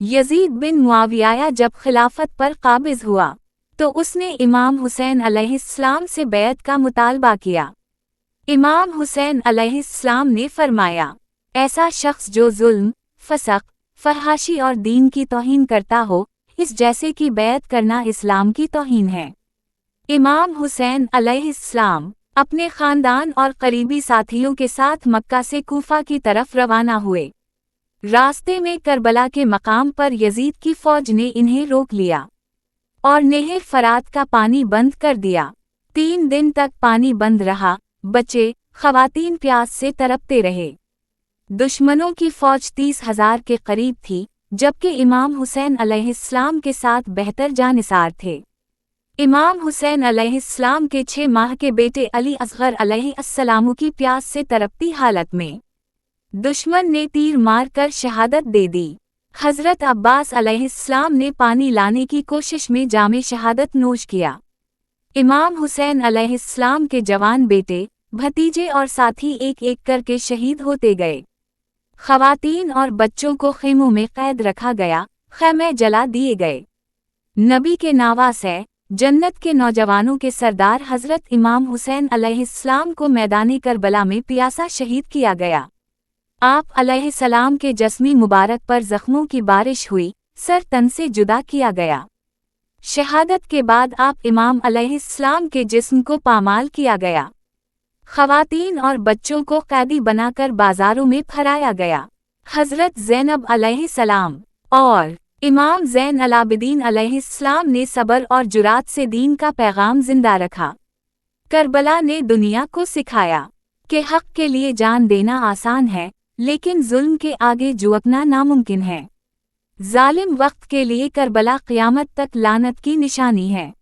Yazid बिन मुआविया जब खिलाफत पर काबिज हुआ तो उसने इमाम हुसैन अलैहिस्सलाम से बैत का मुतालबा किया। इमाम हुसैन अलैहिस्सलाम ने फरमाया, ऐसा शख्स जो जुल्म, फसक, फहाशी और दीन की तौहीन करता हो, इस जैसे की बैत करना इस्लाम की तौहीन है। इमाम हुसैन अलैहिस्सलाम अपने खानदान और करीबी साथियों के साथ मक्का से कूफा की तरफ रवाना हुए। रास्ते में करबला के मकाम पर यजीद की फौज ने इन्हें रोक लिया और नहर फरात का पानी बंद कर दिया। 3 दिन तक पानी बंद रहा। बच्चे, खवातीन प्यास से तड़पते रहे। दुश्मनों की फौज 30,000 के करीब थी, जबकि इमाम हुसैन अलैहिस्सलाम के साथ बेहतर जानिसार थे। इमाम हुसैन अलैहिस्सलाम के 6 माह के बेटे अली असगर अलैहिस्सलाम की प्यास से तड़पती हालत में दुश्मन ने तीर मार कर शहादत दे दी। हज़रत अब्बास अलैहिस्सलाम ने पानी लाने की कोशिश में जामे शहादत नोश किया। इमाम हुसैन अलैहिस्सलाम के जवान बेटे, भतीजे और साथी एक एक करके शहीद होते गए। खवातीन और बच्चों को खेमों में कैद रखा गया, खैमे जला दिए गए। नबी के नवासे, जन्नत के नौजवानों के सरदार हज़रत इमाम हुसैन अलैहिस्सलाम को मैदानी करबला में प्यासा शहीद किया गया। आप अलैहिस्सलाम के जस्मी मुबारक पर जख्मों की बारिश हुई, सर तन से जुदा किया गया। शहादत के बाद आप इमाम अलैहिस्सलाम के जिस्म को पामाल किया गया। खवातीन और बच्चों को कैदी बनाकर बाजारों में फराया गया। हज़रत ज़ैनब अलैहिस्सलाम और इमाम ज़ैन अलाबिदीन अलैहिस्सलाम ने सब्र और जुरात से दीन का पैगाम जिंदा रखा। करबला ने दुनिया को सिखाया कि हक़ के लिए जान देना आसान है, लेकिन जुल्म के आगे झुकना नामुमकिन है। जालिम वक्त के लिए करबला क़यामत तक लानत की निशानी है।